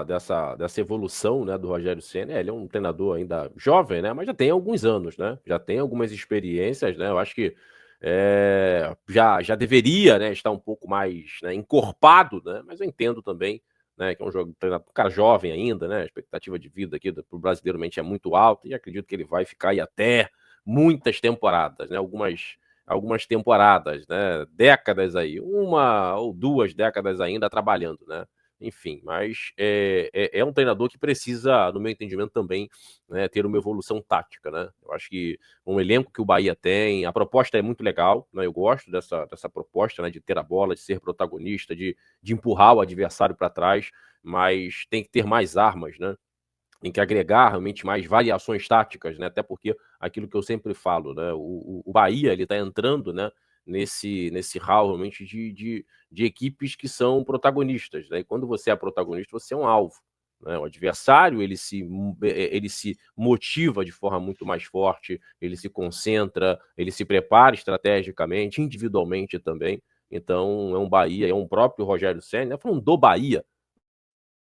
dessa evolução, né, do Rogério Ceni. Ele é um treinador ainda jovem, né, mas já tem alguns anos, né, já tem algumas experiências, né, eu acho que, já deveria, né, estar um pouco mais, né, encorpado, né, mas eu entendo também, né, que é um cara jovem ainda, né, a expectativa de vida aqui para o brasileiro mente é muito alta e acredito que ele vai ficar aí até muitas temporadas, né, algumas temporadas, né, décadas aí, 1 ou 2 décadas ainda trabalhando, né. Enfim, mas é um treinador que precisa, no meu entendimento também, né, ter uma evolução tática, né. Eu acho que um elenco que o Bahia tem, a proposta é muito legal, né, eu gosto dessa proposta, né, de ter a bola, de ser protagonista, de empurrar o adversário para trás, mas tem que ter mais armas, né. Tem que agregar realmente mais variações táticas, né, até porque aquilo que eu sempre falo, né, o Bahia ele tá entrando, né, nesse hall realmente de equipes que são protagonistas, né, e quando você é protagonista, você é um alvo, né, o adversário ele se motiva de forma muito mais forte, ele se concentra, ele se prepara estrategicamente, individualmente também, então é um Bahia, é um próprio Rogério Ceni, né, falando do Bahia,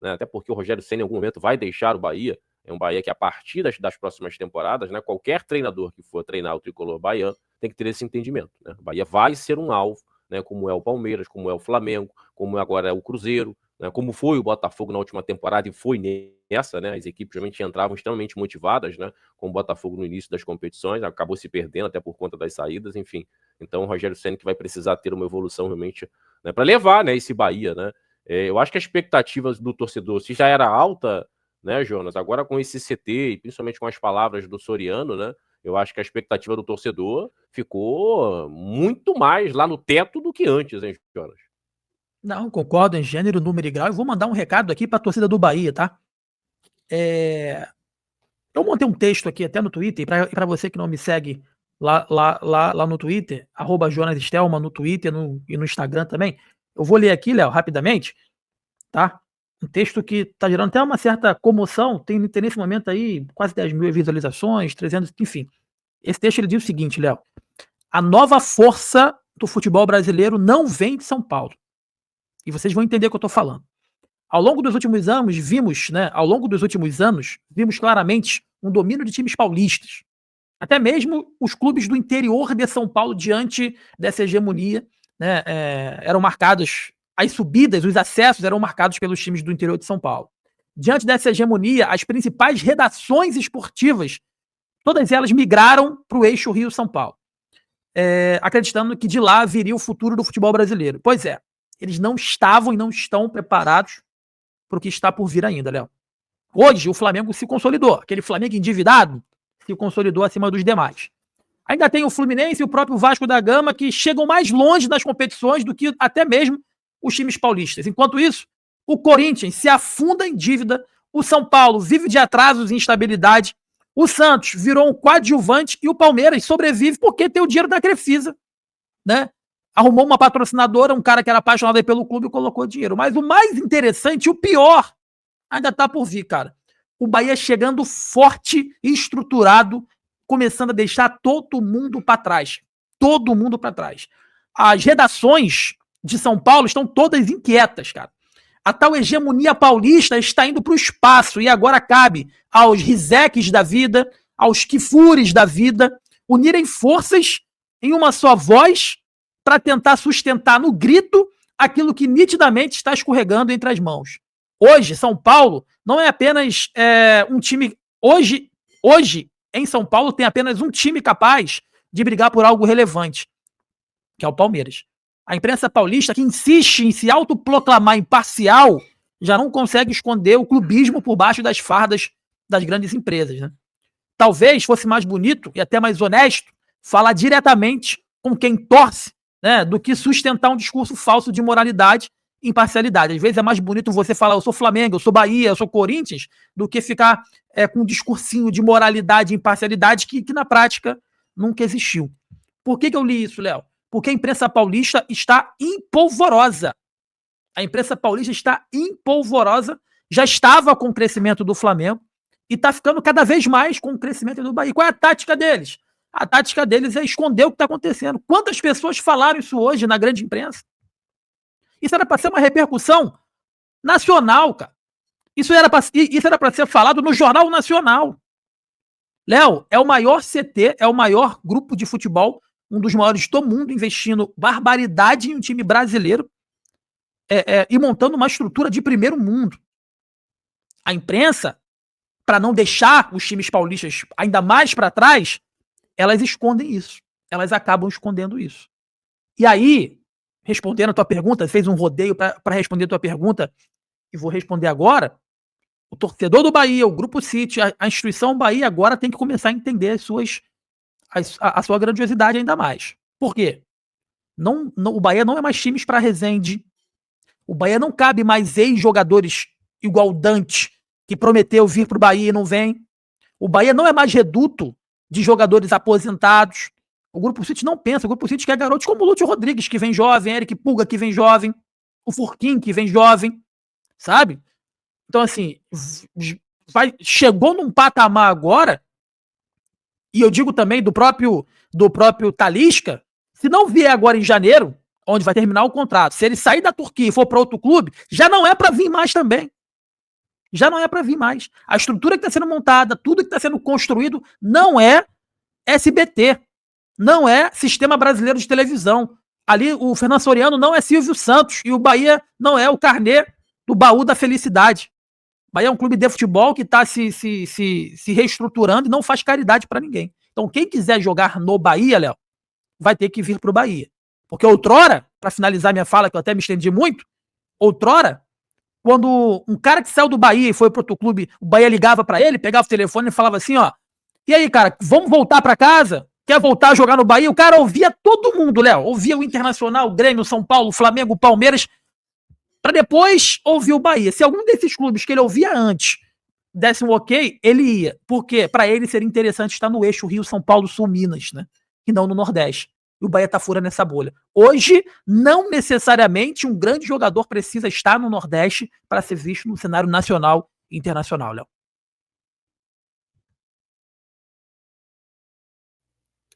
né, até porque o Rogério Ceni em algum momento vai deixar o Bahia, é um Bahia que a partir das próximas temporadas, né, qualquer treinador que for treinar o tricolor baiano tem que ter esse entendimento, né, o Bahia vai ser um alvo, né, como é o Palmeiras, como é o Flamengo, como agora é o Cruzeiro, né, como foi o Botafogo na última temporada e foi nessa, né, as equipes realmente entravam extremamente motivadas, né, com o Botafogo no início das competições, acabou se perdendo até por conta das saídas, enfim, então o Rogério Ceni que vai precisar ter uma evolução realmente, né, para levar, né, esse Bahia, né, eu acho que a expectativa do torcedor, se já era alta, né, Jonas, agora com esse CT e principalmente com as palavras do Soriano, né, eu acho que a expectativa do torcedor ficou muito mais lá no teto do que antes, hein, Jonas? Não, concordo em gênero, número e grau. E vou mandar um recado aqui para a torcida do Bahia, tá? Eu montei um texto aqui até no Twitter, e para você que não me segue lá no Twitter, @JonasStelma no Twitter e no Instagram também. Eu vou ler aqui, Léo, rapidamente, tá? Um texto que tá gerando até uma certa comoção, tem nesse momento aí quase 10.000 visualizações, 300, enfim. Esse texto ele diz o seguinte, Léo: a nova força do futebol brasileiro não vem de São Paulo. E vocês vão entender o que eu tô falando. Ao longo dos últimos anos, vimos claramente um domínio de times paulistas. Até mesmo os clubes do interior de São Paulo, diante dessa hegemonia, né, eram marcados, as subidas, os acessos eram marcados pelos times do interior de São Paulo. Diante dessa hegemonia, as principais redações esportivas, todas elas migraram para o eixo Rio-São Paulo, acreditando que de lá viria o futuro do futebol brasileiro. Pois é, eles não estavam e não estão preparados para o que está por vir ainda, Léo. Hoje o Flamengo se consolidou. Aquele Flamengo endividado se consolidou acima dos demais. Ainda tem o Fluminense e o próprio Vasco da Gama que chegam mais longe nas competições do que até mesmo os times paulistas. Enquanto isso, o Corinthians se afunda em dívida, o São Paulo vive de atrasos e instabilidade, o Santos virou um coadjuvante e o Palmeiras sobrevive porque tem o dinheiro da Crefisa, né? Arrumou uma patrocinadora, um cara que era apaixonado pelo clube e colocou dinheiro. Mas o mais interessante, o pior, ainda tá por vir, cara. O Bahia chegando forte e estruturado, começando a deixar todo mundo para trás. Todo mundo para trás. As redações de São Paulo estão todas inquietas, cara. A tal hegemonia paulista está indo para o espaço e agora cabe aos Rizeques da vida, aos Kifures da vida, unirem forças em uma só voz para tentar sustentar no grito aquilo que nitidamente está escorregando entre as mãos. Hoje, São Paulo não é apenas um time. Hoje, em São Paulo, tem apenas um time capaz de brigar por algo relevante, que é o Palmeiras. A imprensa paulista, que insiste em se autoproclamar imparcial, já não consegue esconder o clubismo por baixo das fardas das grandes empresas, né? Talvez fosse mais bonito e até mais honesto falar diretamente com quem torce, né, do que sustentar um discurso falso de moralidade e imparcialidade. Às vezes é mais bonito você falar eu sou Flamengo, eu sou Bahia, eu sou Corinthians, do que ficar com um discursinho de moralidade e imparcialidade que na prática nunca existiu. Por que eu li isso, Léo? Porque a imprensa paulista está empolvorosa. A imprensa paulista está empolvorosa, já estava com o crescimento do Flamengo e está ficando cada vez mais com o crescimento do Bahia. Qual é a tática deles? A tática deles é esconder o que está acontecendo. Quantas pessoas falaram isso hoje na grande imprensa? Isso era para ser uma repercussão nacional, cara. Isso era para ser falado no Jornal Nacional. Léo, é o maior CT, é o maior grupo de futebol, um dos maiores do mundo, investindo barbaridade em um time brasileiro e montando uma estrutura de primeiro mundo. A imprensa, para não deixar os times paulistas ainda mais para trás, elas escondem isso. Elas acabam escondendo isso. E aí, respondendo a tua pergunta, fez um rodeio para responder a tua pergunta, e vou responder agora. O torcedor do Bahia, o Grupo City, a instituição Bahia agora tem que começar a entender a sua grandiosidade ainda mais. Por quê? O Bahia não é mais times para Resende. O Bahia não cabe mais ex-jogadores igual Dante, que prometeu vir para o Bahia e não vem. O Bahia não é mais reduto de jogadores aposentados. O Grupo City não pensa. O Grupo City quer garotos como o Lúcio Rodrigues, que vem jovem, Eric Pulga, que vem jovem, o Furquim, que vem jovem, sabe? Então, assim, chegou num patamar agora, e eu digo também do próprio Talisca, se não vier agora em janeiro, onde vai terminar o contrato, se ele sair da Turquia e for para outro clube, já não é para vir mais também. Já não é para vir mais. A estrutura que está sendo montada, tudo que está sendo construído, não é SBT, não é Sistema Brasileiro de Televisão. Ali o Fernando Soriano não é Silvio Santos e o Bahia não é o carnê do baú da felicidade. O Bahia é um clube de futebol que está se reestruturando e não faz caridade para ninguém. Então quem quiser jogar no Bahia, Léo, vai ter que vir para o Bahia. Porque outrora, para finalizar minha fala, que eu até me estendi muito, outrora, quando um cara que saiu do Bahia e foi para outro clube, o Bahia ligava para ele, pegava o telefone e falava assim, ó, e aí, cara, vamos voltar para casa? Quer voltar a jogar no Bahia? O cara ouvia todo mundo, Léo. Ouvia o Internacional, o Grêmio, o São Paulo, o Flamengo, o Palmeiras, para depois ouvir o Bahia. Se algum desses clubes que ele ouvia antes desse um ok, ele ia. Porque para ele seria interessante estar no eixo Rio, São Paulo, Sul, Minas, né? E não no Nordeste. E o Bahia tá furando essa bolha. Hoje, não necessariamente um grande jogador precisa estar no Nordeste para ser visto no cenário nacional e internacional, Léo.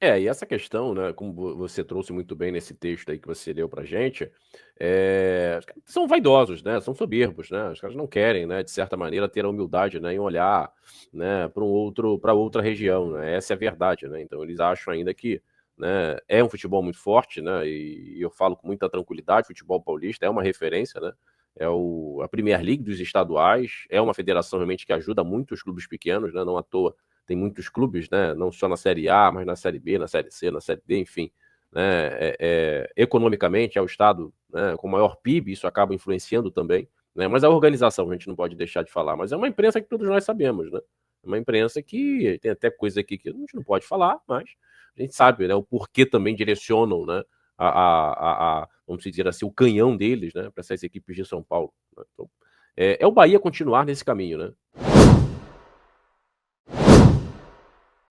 E essa questão, né, como você trouxe muito bem nesse texto aí que você leu pra gente, os caras são vaidosos, né, são soberbos, né, os caras não querem, né, de certa maneira, ter a humildade, né, em olhar, né, para outra região, né, essa é a verdade, né, então eles acham ainda que, né, é um futebol muito forte, né, e eu falo com muita tranquilidade, futebol paulista é uma referência, né, é a Premier League dos estaduais, é uma federação realmente que ajuda muito os clubes pequenos, né, não à toa tem muitos clubes, né, não só na Série A, mas na Série B, na Série C, na Série D, enfim, né, economicamente é o estado, né, com maior PIB, isso acaba influenciando também, né, mas a organização a gente não pode deixar de falar, mas é uma imprensa que todos nós sabemos, né, é uma imprensa que tem até coisa aqui que a gente não pode falar, mas a gente sabe, né, o porquê também direcionam, né, vamos dizer assim, o canhão deles, né, para essas equipes de São Paulo, né? Então, é o Bahia continuar nesse caminho, né?